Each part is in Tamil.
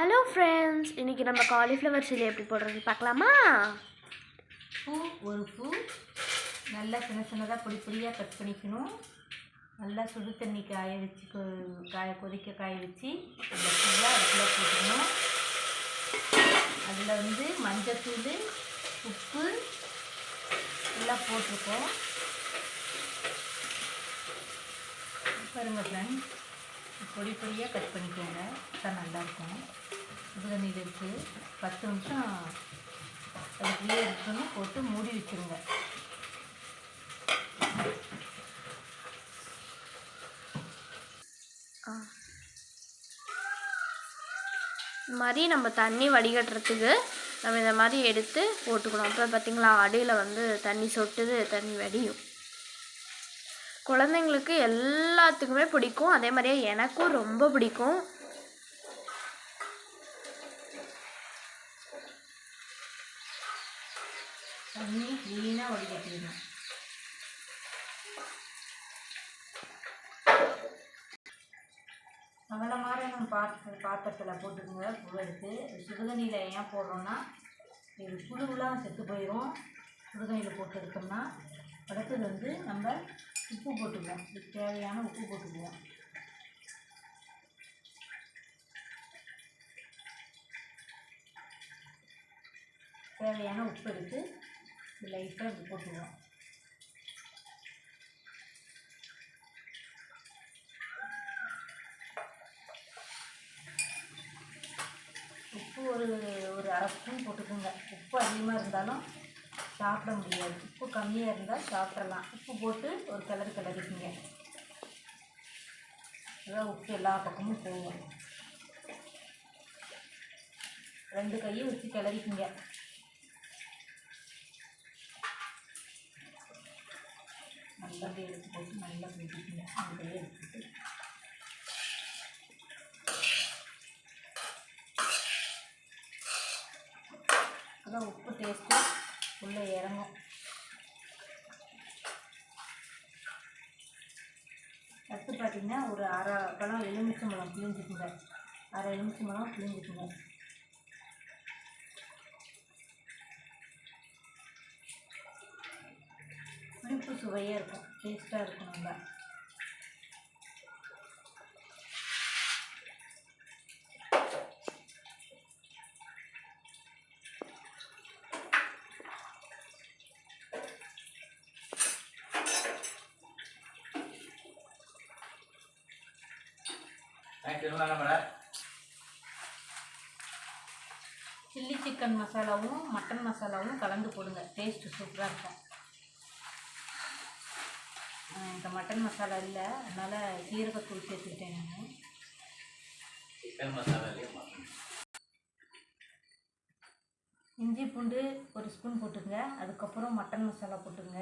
ஹலோ ஃப்ரெண்ட்ஸ், இன்றைக்கி நம்ம காலிஃப்ளவர் சில்லி எப்படி போடுறது பார்க்கலாமா? ஒரு பூ நல்லா சின்ன சின்னதாக பொடி பொடியாக கட் பண்ணிக்கணும். நல்லா சுடு தண்ணி காய வச்சு காய வச்சு அந்த பூவாக அதுக்குள்ளே போட்டுக்கணும். அதில் மஞ்சத்தூள், உப்பு எல்லாம் போட்டிருக்கோம். பாருங்கள் ஃப்ரெண்ட்ஸ், பொடி பொடியாக கட் பண்ணிக்கோங்க, தான் நல்லாயிருக்கும். சுடு தண்ணியில் இருக்குது 10 நிமிஷம் அதுக்குள்ளே இருக்குன்னு போட்டு மூடி வச்சுருங்க. இந்த மாதிரி நம்ம தண்ணி வடிகட்டுறதுக்கு நம்ம இந்த மாதிரி எடுத்து போட்டுக்கணும். அப்போ பார்த்திங்களா, அடியில் தண்ணி சொட்டுது, தண்ணி வடியும். குழந்தைங்களுக்கு எல்லாத்துக்குமே பிடிக்கும், அதே மாதிரியே எனக்கும் ரொம்ப பிடிக்கும். தண்ணி க்ளீனாக வடிகட்டிடணும். அகலமான பாத்திரத்தில் போட்டுக்கோங்க. புழு எடுத்து சுடுதண்ணியில் ஏன் போடுறோன்னா, இது புழுவெலாம் செத்து போயிடும். சுடுதண்ணியில் போட்டு எடுத்தோம்னா அடுத்தது நம்ம உப்பு போட்டுக்குவோம். இதுக்கு தேவையான உப்பு போட்டுக்குவோம். தேவையான உப்பு எடுத்து லைட்டாக இப்படி போட்டுக்குவோம். உப்பு ஒரு அரை ஸ்பூன் போட்டுக்கோங்க. உப்பு அதிகமாக இருந்தாலும் சாப்பிட முடியாது, உப்பு கம்மியாக இருந்தால் சாப்பிட்றலாம். உப்பு போட்டு ஒரு கிளறிக்குங்க. அதான் உப்பு எல்லா பக்கமும் போகும். 2 கையும் வச்சு கிளறிக்குங்க. நல்லா எடுத்து போட்டு நல்லா பிடிக்குங்க. 2 கையை எடுத்துட்டு அதான் உப்பு டேஸ்ட்டு உள்ளே இறங்கும். அடுத்து பார்த்திங்கன்னா ஒரு அரை பழம் எலுமிச்சம்பழம் பிழிஞ்சிக்குங்க. அரை எலுமிச்சம்பழம் பிழிஞ்சிக்குங்க. புளிப்பு சுவையாக இருக்கும், டேஸ்ட்டாக இருக்கும். நல்லா சில்லி சிக்கன் மசாலாவும் மட்டன் மசாலாவும் கலந்து போடுங்க. டேஸ்ட்டு சூப்பராக இருக்கும். இந்த மட்டன் மசாலா இல்லை, அதனால் சீரகத்தூள் சேர்த்துக்கிட்டேன் நான். சிக்கன் மசாலாலே இஞ்சி பூண்டு 1 ஸ்பூன் போட்டுங்க. அதுக்கப்புறம் மட்டன் மசாலா போட்டுங்க.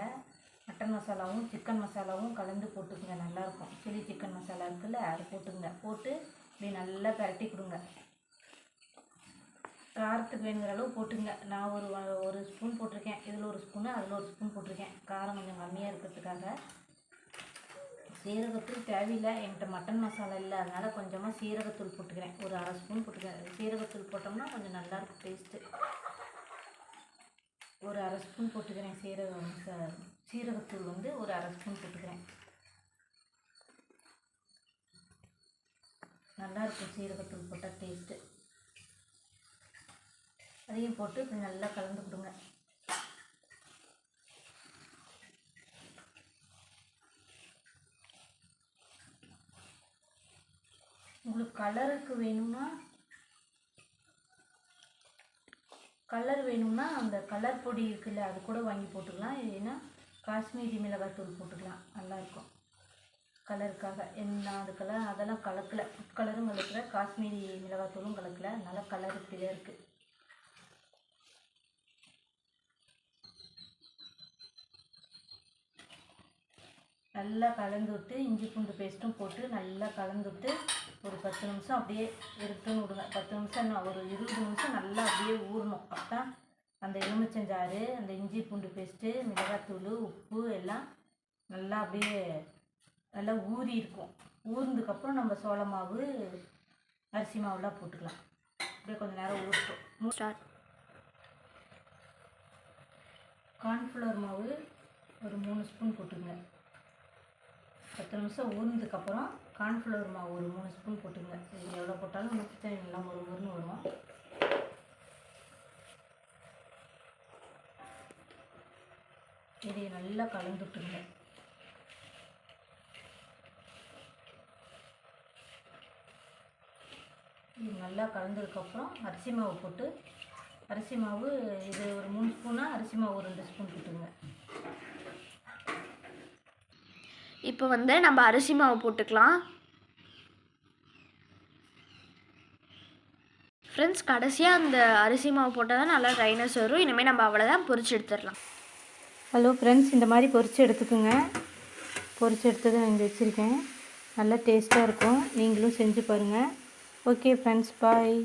மட்டன் மசாலாவும் சிக்கன் மசாலாவும் கலந்து போட்டுக்குங்க. நல்லாயிருக்கும். சில்லி சிக்கன் மசாலா இருக்குல்ல, அது போட்டுங்க. போட்டு இப்படி நல்லா பரட்டி கொடுங்க. காரத்துக்கு வேணுங்கிற அளவு போட்டுங்க. நான் ஒரு ஸ்பூன் போட்டிருக்கேன். இதில் 1 ஸ்பூனு, அதில் 1 ஸ்பூன் போட்டிருக்கேன். காரம் கொஞ்சம் கம்மியாக இருக்கிறதுக்காக. சீரகத்தூள் தேவையில்லை, என்கிட்ட மட்டன் மசாலா இல்லை, அதனால் கொஞ்சமாக சீரகத்தூள் போட்டுக்கிறேன். ஒரு அரை ஸ்பூன் போட்டுக்கிறேன். சீரகத்தூள் போட்டோம்னா கொஞ்சம் நல்லாயிருக்கும் டேஸ்ட்டு. ஒரு அரை ஸ்பூன் போட்டுக்கிறேன். சீரகத்தூள் ஒரு அரை ஸ்பூன் போட்டுக்கிறேன். நல்லாயிருக்கும் சீரகத்தூள் போட்டால் டேஸ்ட்டு. அதையும் போட்டு கொஞ்சம் நல்லா கலந்து கொடுங்க. உங்களுக்கு கலருக்கு வேணும்னா அந்த கலர் பொடி இருக்குல்ல, அது கூட வாங்கி போட்டுக்கலாம். இல்லைன்னா காஷ்மீரி மிளகாத்தூள் போட்டுக்கலாம். நல்லாயிருக்கும் கலருக்காக. அதுக்கெல்லாம் அதெல்லாம் கலக்கலை, கலரும் கலக்கலை, காஷ்மீரி மிளகாத்தூளும் கலக்கலை. அதனால் கலர் இப்படியே இருக்குது. நல்லா கலந்து விட்டு இஞ்சி பூண்டு பேஸ்ட்டும் போட்டு நல்லா கலந்து விட்டு ஒரு 10 நிமிஷம் அப்படியே இருக்குன்னு விடுங்க. 10 நிமிஷம் ஒரு 20 நிமிஷம் நல்லா அப்படியே ஊறணும். அப்போ தான் அந்த எலுமிச்சஞ்சாறு, அந்த இஞ்சி பூண்டு பேஸ்ட்டு, மிளகாத்தூள், உப்பு எல்லாம் நல்லா அப்படியே நல்லா ஊறி இருக்கும். ஊறினதுக்கப்புறம் நம்ம சோள மாவு, அரிசி மாவுலாம் போட்டுக்கலாம். அப்படியே கொஞ்சம் நேரம் ஊறட்டும். ஸ்டார்ட். கார்ன்ஃப்ளவர் மாவு ஒரு 3 ஸ்பூன் போட்டுங்க. 10 நிமிஷம் ஊறினதுக்கப்புறம் கார்ன்ஃப்ளவர் மாவு ஒரு 3 ஸ்பூன் போட்டுங்க. இது எவ்வளோ போட்டாலும் முட்டை நல்லா மொறுமொறுன்னு வரும். இதை நல்லா கலந்துட்டுங்க. இது நல்லா கலந்ததுக்கப்புறம் அரிசி மாவு போட்டு, அரிசி மாவு இது ஒரு 3 ஸ்பூனா, அரிசி மாவு ஒரு 2 ஸ்பூன் போட்டுங்க. இப்போ வந்து நம்ம அரிசி மாவு போட்டுக்கலாம். ஃப்ரெண்ட்ஸ், கடைசியாக அந்த அரிசி மாவு போட்டால் தான் நல்லா ட்ரைனஸ் வரும். இனிமேல் நம்ம அவ்வளோதான் பொரிச்சு எடுத்துடலாம். ஹலோ ஃப்ரெண்ட்ஸ், இந்த மாதிரி பொரிச்சு எடுத்துக்கோங்க. பொரிச்சு எடுத்தது நான் இங்கே வச்சுருக்கேன். நல்லா டேஸ்ட்டாக இருக்கும். நீங்களும் செஞ்சு பாருங்கள். ஓகே ஃப்ரெண்ட்ஸ், பாய்.